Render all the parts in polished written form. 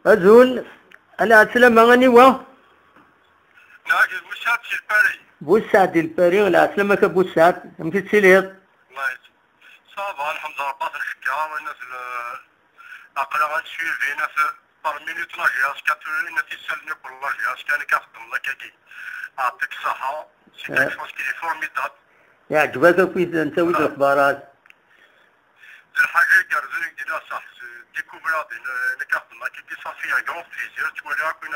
أزول أنا أسلم أغني و ناجي بوسات في الباري بوسعد الباري ولا أسلمك بوسعد يمكن تسيليط الله يسلمك صافا الحمد لله باطل الحكام الناس أقلا غنسويفي ناس برمينيت لاجياس كاتولي ناس يسالني كل لاجياس كان كيخدم لك كي أعطيك الصحة سي كيك شوز كي فورميداب يعجبك كيف نسوي الأخبارات الحاجة كارزوني دينا صح ديكوفرادي نكاخدم لك كي صافي غون بليزير تولي كاين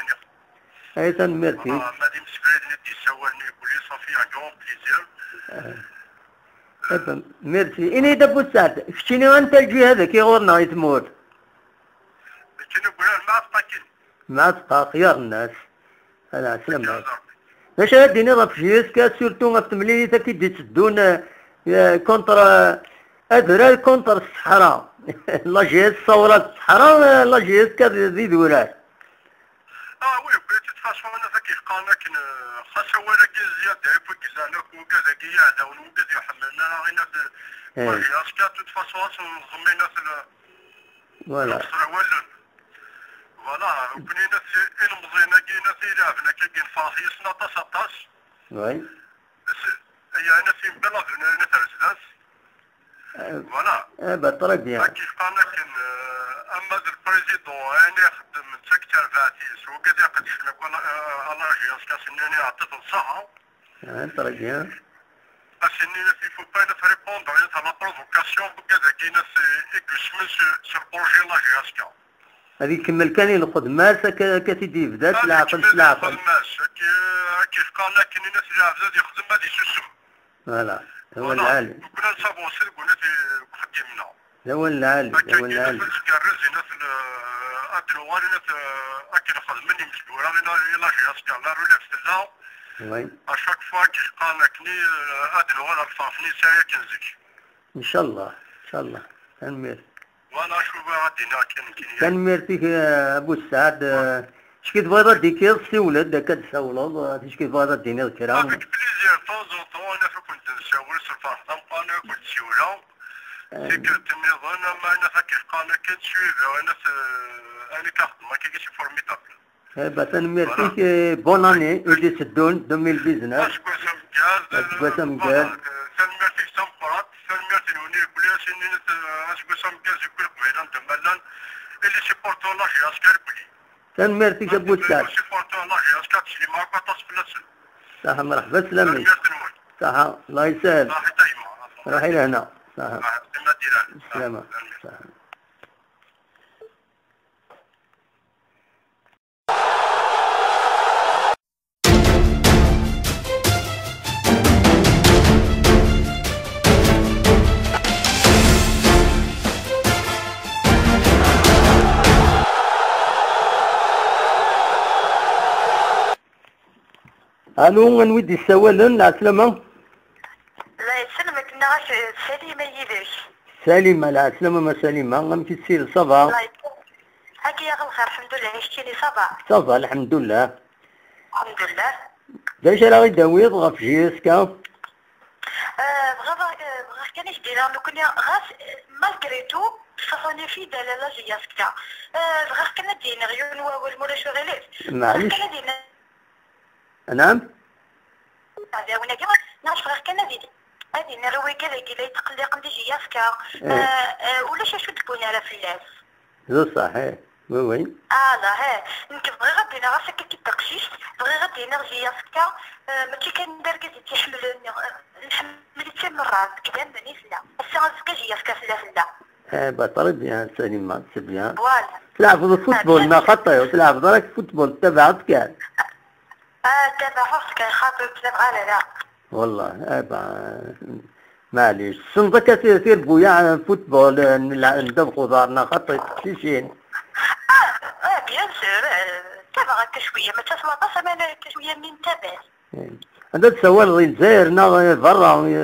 أني أيضا ميرسي مادي مسكريد ندي سوالني يقولي صافي غون بليزير ميرسي إني دبو سعد شنو أنت الجي هذا كي غورنا يتموت كي نقول ما أفتكر ما تبقى خيار الناس أنا سلمك باش هاديني راه في جيسكا سورتو غتملي تا كي تسدون كونتر أدرا كونتر الصحراء لا جيس صورات الصحراء لا جيس كذي دورات وي بغيتي تفاصل انا ذاك يلقانا كن خاصة ولا كي زيادة يفوق زانك وكذا كي يعداون وكذا يحملنا غير ناس مارياس كاتو تفاصل نظمي ناس فوالا فوالا وكني ناس المزينة كي ناس يلعبنا كي نفاصي سنة 19 وي هي ناس ينبلا ناس رزداس فوالا بطرق بيان كيف قالنا كن اما البريزيدون يعني يخدم سكتر فاتيس وكذا قد شفنا على جياس كاسناني عطيته الصحة طرق بيان اسني ناس يفو با ناس ريبوندر على لا بروفوكاسيون وكذا كي ناس يقسمن سور بروجي لا جياسكا هذه كمل كان ينخذ ماسة كتدي بدات العقل العقل كيف قالنا كن الناس اللي عبزاد يخدم هذه سوسم فوالا هو العالم كنا نصابو سلك ونتي خدمنا هو العالم هو العالم كارزي ناس ادلو غادي ناس اكل خدمني مش بورا لا جياسكا لا روليف لا وي اشاك فوا كيلقانا كني ادلو غادي الفافني سايا كنزك ان شاء الله ان شاء الله كنمير وانا شو غادينا كنمير فيك ابو السعد اش كتبغي ديكي السولد كتسولد اش كتبغي ديني الكرام افيك بليزير طوزو طو انا كنت نساول سلفاح انا كنت سيولا سيكرت النظام ما انا فاكر قانا كتسويفي وانا انا كنخدم ما كاينش فورميدابل بس نمير فيك بون اني اللي تدون 2019 اشكو سمكاز اشكو سمكاز سنمير فيك سمقرات سنمير تنوني بلي سنين اشكو سمكاز يقول قبيلا دمالان اللي سيبورتو لا جياسكار بلي كنمير فيك ابو السعد سيبورتو لا جياسكار تسلي معاك وطاس بلاسل صح مرحبا سلامي صح الله يسهل صح دايما روحي لهنا صح سلامة صح الو نودي السوالن عسلامة الله يسلمك انا سليمة يديك سليمة لا عسلامة ما سليمة غنمشي تسير صافا الله يسلمك هاكي يا الخير الحمد لله عشتيني صباح صافا الحمد لله الحمد لله داش راه يداويض غف جيسكا بغا كانش ديرها لو كنا غاس مالغري تو صافوني في دلاله جياسكتا بغا كنا دينا غيون والمورا شغلات معليش كنا دينا نعم هذا وانا كما نعرف غير كنا دينا هادي نروي كذا كذا يتقلق ندي جياسكا ولا شو تكون على فلاس زو صحيح وي لا ها يمكن بغي غدينا راسك كي تقشيش بغي غدينا جياسكا ماشي كان دركز تحمل نحمل حتى مرات كذا بني فلا الساعه جياسكا فلا بطل بيان سليمة بيان فوالا تلعب الفوتبول ما خطيو تلعب دراك الفوتبول تبعت كان تبع حفظك خاطر تبغى لا والله معليش صنطة كثير بويا على الفوتبول ندبخو دارنا خطيت شيشين بيان سور تبغى شويه ما تسمع بس انا شويه من تبع انت تسوى الجزائر نا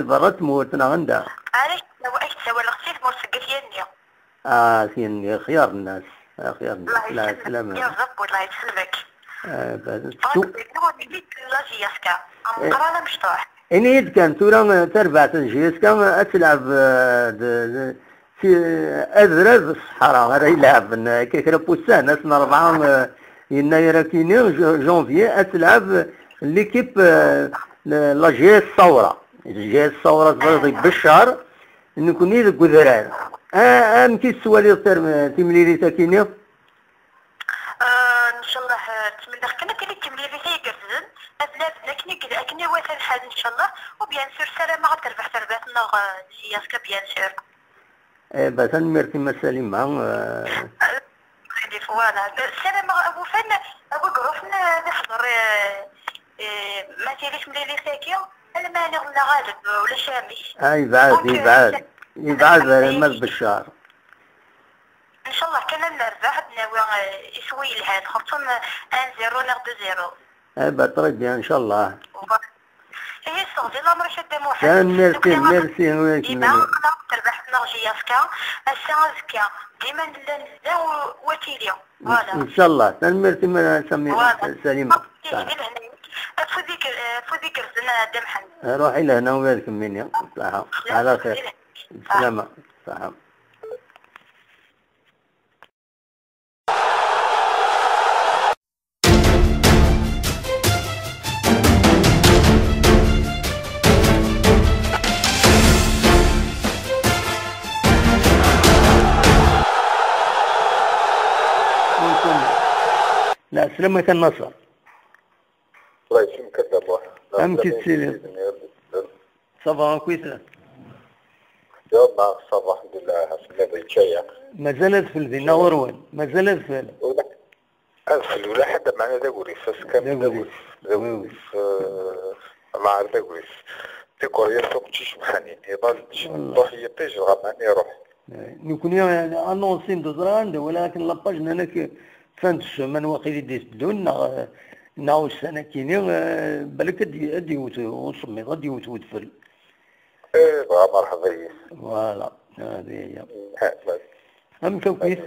برا تموت نا عندها علاش واش تسوى الغسيل موسقت يني سين خيار الناس خيار الناس لا سلامة يا رب الله يسلمك شو لا جياسكا قرانا مشطوح إني كان تورا تربع جيسكا تلعب أذرز الصحراء هذا يلعب كيكرا بوسان أسنا 4 يناير كيني جونفي أتلعب ليكيب لا جي اس الثورة جي اس الثورة بالشهر نكوني ذك ذرار كي السوالي تمليلي تاكيني ان شاء الله نتمنى كنا كاين التمليلي يقرزن أبناء كني واثق الحال ان شاء الله وبيان سور سلامة غتربح تربحتنا جياسكا بيان سور بس ميرتي مسالمة فوالا سلامة أبو فن أبو قروف نحضر ما تيريش مليلي ساكيو أنا ما نغنى غالب ولا شامي يبعد المد بالشهر ان شاء الله كان نربح ناوي يسوي لهاد خصوصا 1-0 ولا 2-0 بطرد ان شاء الله هي الصغدي لا مرة شادة موحد كان ميرسي وياك ديما تربح نغجياسكا السانزكا ديما نلا وتيليا فوالا ان شاء الله ميرسي ما سمي سليمة فو ذكر زنا دمحن روحي لهنا وياك مني صحة على خير سلامة صحة لا سلامة النصر الله يسلمك الله أمتي تسيلي صباح كويسة يلا صباح الحمد لله حسنا بيتشيع ما زالت في الفينا وروان ما زالت في أنفل ولا حدا معنا داوريس كان داوريس مع داوريس في كوريا فوق تشيش محانين يضل روح يطيج غماني روح نكون انونسين دزران ولكن لاباج هناك فانتش من وقيل ديس دون ناو السنه كيني بالك ادي وصمي غادي وتفل ايه مرحبا فوالا هذه هي كويس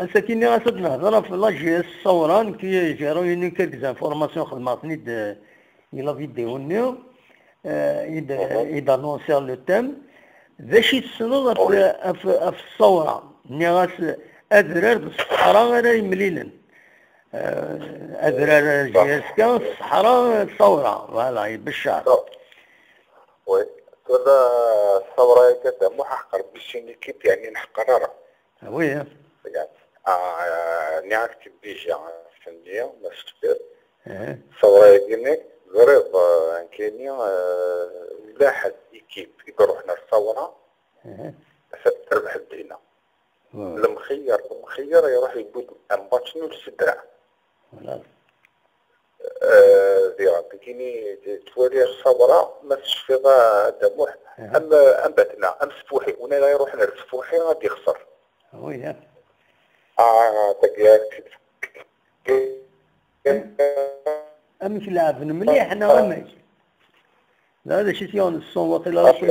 الساكيني غاسدنا نهضر في لاجي اس الصوران كي جارو يني كالك زانفورماسيون خدماتني الى فيديو إذا نونسير لو تيم باش يتسنض في الصورة ني غاس أذرار بالصحراء غير يمليلن أذرار جياسكا في الصحراء الصورة فوالا بالشهر وي هذا الثورة كذا محقر باش كيف يعني نحقرها وي يعني نعرف كيف ديجا فنية ما ستبير الثورة كينيك غريب كاينين لاحظ ايكيب يروح لنا الثورة تربح بدينا المخير يروح يبود امباتشنو للسدرع زيرا كيني توالي الثورة ما تشفيها دموح ام باتنا ام سفوحي ونا يروح لنا السفوحي غادي يخسر وي تقياك أمش لاعب مليح أنا غمج هذا شي سيون الصون وقيل راسي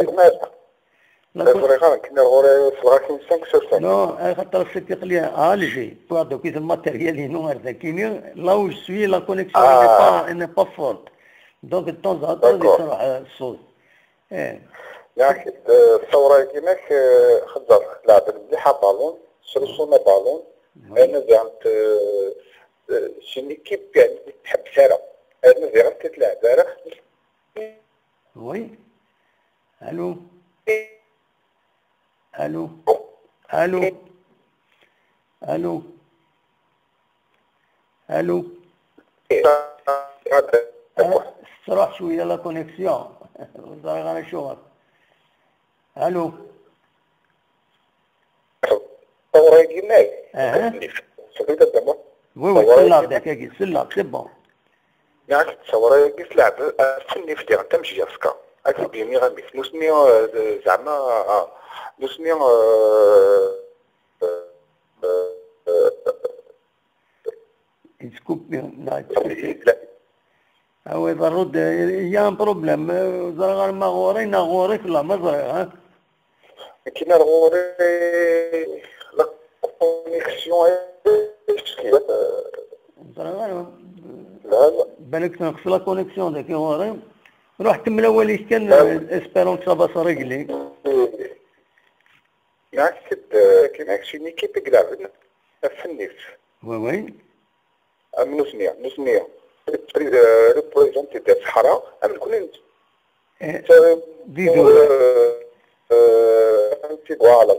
لا كنا غوري في الغاكين 5 نو خاطر السيتيق لي الجي بعد كيف الماتيريال هنا هذا كيني لا سوي لا كونيكسيون ني با فورت دونك الطون زاد يروح الصوت ياك الثورة كيماك خزر لعب مليحة بالون سلسونا بالون انا زعمت شني كيف يعني تحب سارة انا زعمت تلعب بارح وي الو الو الو الو الو استراح شويه لا كونيكسيون انا نشوفك الو الثورة كيماك وي وي سلاب داك سلاب سي بون يعني الثورة كيف لعب فني في ديال تمشي جاسكا اكيد بيمي غامي نسمي زعما نسمي يسكوب لا هو إذا رد يا بروبليم زرغار ما غوري نغوري في لا مزرعة ها كينا غوري لا كونيكسيون زرغار لا بالك تنقص لا كونيكسيون داك غوري روح كمل اول كان اسبيرونس صافا رجلي ناكد كيما شي نيكيب كلافن فنيف وي نوسنيا ريبريزونتي ديال الصحراء من كلين ديدو فوالا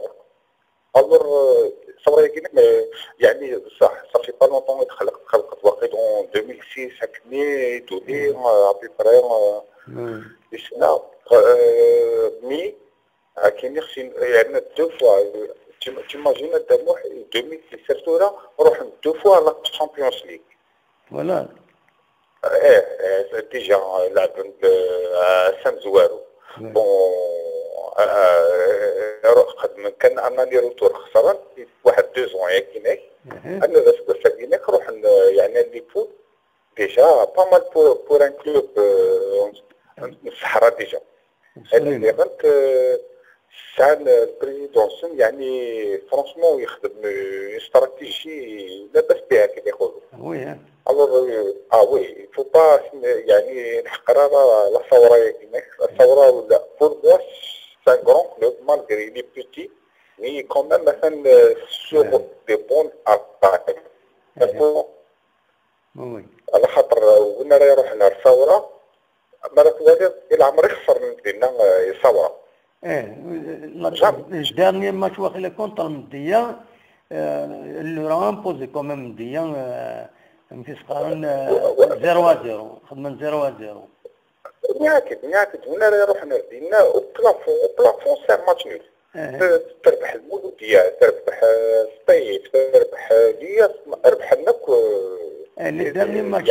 الور صبري كيما يعني بصح صافي با لونطون خلقت واقيلا 2006 هكني تولي ابي بري سنة مي كاين خصني يعني دو فوا تيماجينا الدموح 2017 روح دو فوا لا تشامبيونز ليغ فوالا ديجا لعب سان زوارو بون خدم كان انني روتور خسران واحد 2 زون ياك انا باش كاينك روح يعني اللي فوت ديجا با مال بور ان كلوب الصحراء ديجا انا اللي غنت سان البريزيدونسن يعني فرانشمون يخدم استراتيجي لاباس بها كيما يقولوا وي الوغ وي فو با يعني نحقر لا ثوره كيما الثوره ولا بور موا سان غران كلوب مالغري لي بيتي مي كومام مثلا سور دي بون اتاك وي على خاطر وانا راه يروح لها الثوره مرات واحد الى عمري خسر لنا الثوره le dernier match واخيلا كونتر مديا اللي راه امبوزي كومام مديا في صقارن 0-0 خدمه 0-0 نياكد هنا راه يروح لنا بلافون سان ماتش نول تربح المولوديه تربح سطيف تربح لياس ربح لك لي ديرني ماتش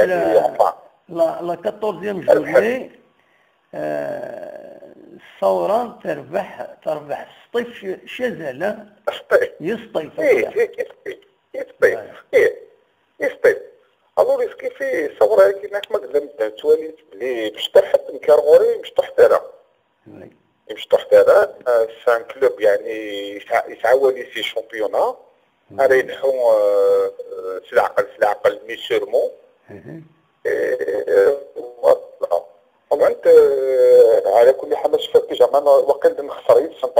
لا 14 جورني الثورة تربح سطيف شزالة يسطيف يسطيف الوغ كيف الثورة كيناك ما قدام تواليت بلي باش تحط الكارغوري باش تحترها سان كلوب يعني يسعى سي شامبيونا رينحو سلعقل مي سيرمون وانت على كل حال باش فات جامع وقيل نخسرين سن 3-0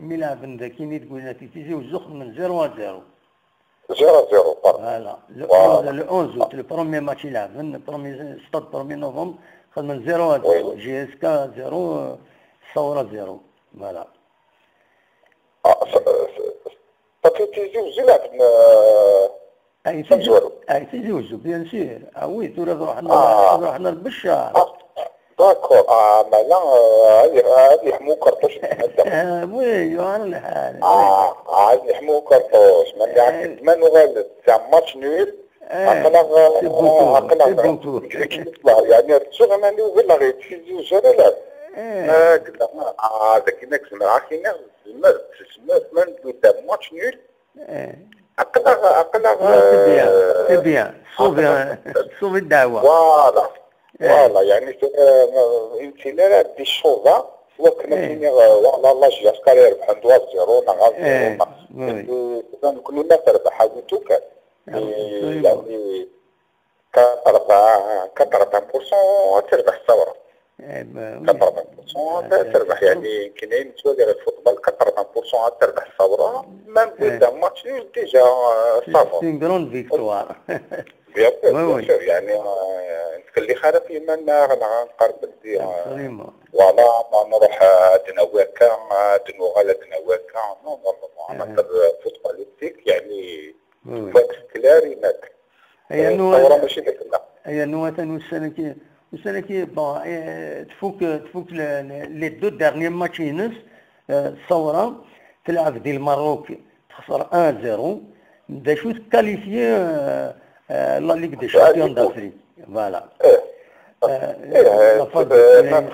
ميلعب ذاكيني تقول لك تيجي وزخ من 0-0 فوالا le 11 le premier match يلعب le premier stade 1er novembre خدم 0-0 جي اس كا 0 ثورة 0 فوالا تيجي وزلعب تيجي وزو بيان سير وي تورا روحنا للبشار داكور مالا هادي يحمو كرطوش وي على الحال عاد يحمو كرطوش ما نغلط تاع ماتش نول عقلها يعني تشوف انا اللي ولا غير تيجي وجا لا قلنا هذاك نكسب عاكينا من تاع ماتش نول سي بيان صوفي الدعوة فوالا يعني انت لا دي شوفا وكنا فيني والله الله جي اسكار يربح 2-0 كنا تربح هاوتوك يعني 40% تربح الثورة 40% تربح يعني كاين تواجد الفوتبال 40% تربح الثورة ما نبدا ماتش ديجا صافا سي غران فيكتوار بيان سور يعني نتكلي خارق يما غنقرب ندي فوالا ما نروح دنواكا دنوغالا دنواكا نو نو فوتباليستيك يعني باكس كلارينات الثورة ماشي داك لا هي نواتن والسنة تفوك لي دو ديرني ماتشينس الثورة تلعب ديال المغرب تخسر 1-0 دا شو تكاليفيي لا ليغ دي شامبيون دافريك فوالا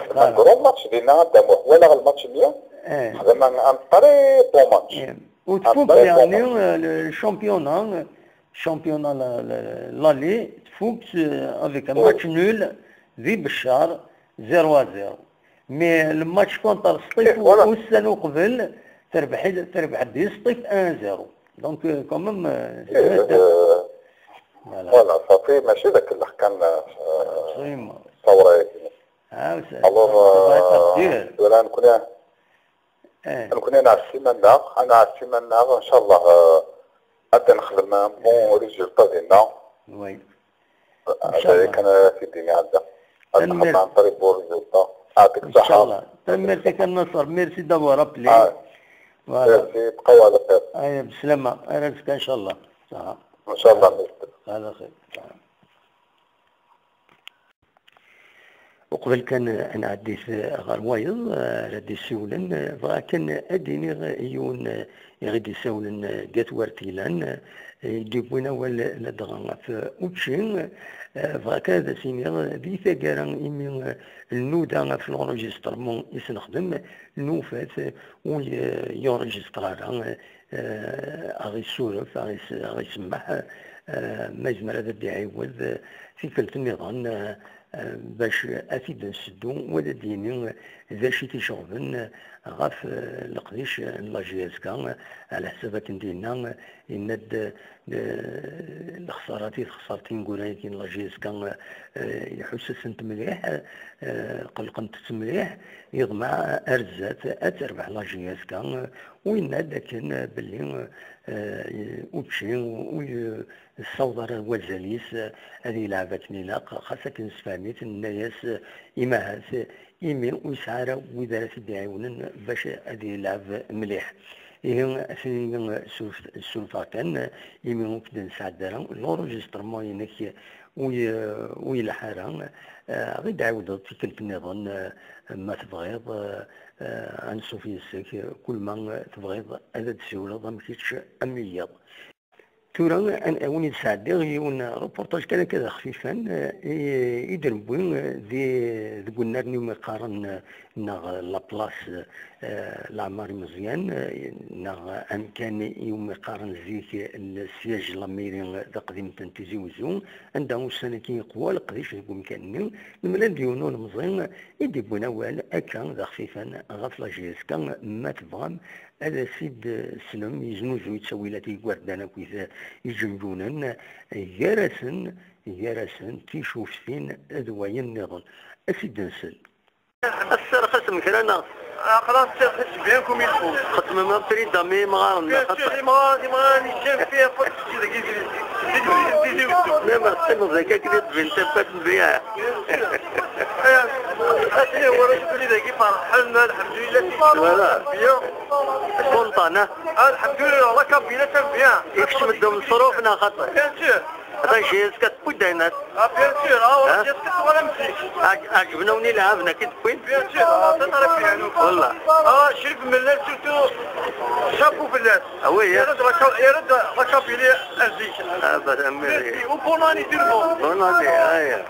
غرو ماتش ديالنا قدام ولا الماتش اليوم خدمنا ان طري بون ماتش وتفوق يعني الشامبيونا لالي تفوق افيك ان ماتش نول ذي بشار 0-0 مي الماتش كونتر سطيف والسنة قبل تربح دي سطيف 1-0 دونك كومام فوالا صافي ماشي داك اللي كان ثورة ولا نكون انا السيمانه ان شاء الله غادي نخدم مون ريزولطا ديالنا. وي هذا كان في الدنيا عندنا نخدم عن طريق بور ريزولطا. يعطيك الصحه ان شاء الله. ميرسي كنصر، ميرسي دافوار ابلي. ميرسي، بقاو على خير. ايوا بسلامه، رزقك ان شاء الله. صح ان شاء الله. على خير. وقبل كان انا عديت غروايض غادي يسولن كان اديني يون غادي يسولن قات ورتيلان يجيبونا ولا دغا في اوتشين فكذا سيني دي ثقارا إمي النودا في الانجسترمون يسنخدم نوفات ويورجسترارا اغي يسولف اغي يسمح ما يزمر هذا يعاود في كلت النظام باش افيد نسدو ولا ديني ذا شي تيشغبن غاف القديش لاجياسكا على حسابك ندينا يند الخسارات خسارتين قرايتين لاجياسكا يحس سنت مليح قلقنت مليح يضمع ارزات اتربح لاجياسكا وين هذا كان باللي اوتشي الصوضر والزليس هذه لعبتني لاق خاصة كنسفاميت الناس إماهات إيمي ويسعر وإدارة الدعاون باش هذه اللعب مليح. إيه في السلطة كان إيمي ممكن نساعد دارا لورجسترمون ينك ويلحارا غير عاود تلك النظام ما تبغيض عن سوفيسك كل ما تبغيض هذا السيولة مكيتش أميض. تورا أن أوني تساعد غيون روبورتاج كذا خفيفا يدربون ذي قلنا نيوم قارن ناغ لابلاس العماري مزيان ناغ أمكان يوم قارن ذيك السياج لاميرين ذا قديم تنتيزي وزون عندهم سنتين قوى القديش يقوم كان الملان ديونون مزيان يدبون أول أكا ذا خفيفا غفلا جيسكا ما تبغام هذا سيد سلم يزنوزو يتسويلاتي قوردانا كويثا يجنجونا يارسن تيشوف فين أدوايا النظام أسيد نسل السر خصم كرانا خلاص خصم بينكم يلفون خصم ما بري دامي مغارن خصم مغارن يجم فيها فرق ما خصم ذاك كده بنت بات نبيعها أسلي ورجل ذاك فرحنا الحمد لله سلطانة الحمد لله الله كبيرة تنبيع يكشم الدم صروفنا خطر هذا شيء سكت دينات بيان سور والله سكت ولا مشي عجبنا ونلعبنا كده وين بيان سور تطرف يعني والله شرب من الليل سورتو شابو في الليل وي يرد ركب لي الزيت ابدا امي وبوناني تيربو بوناني اييه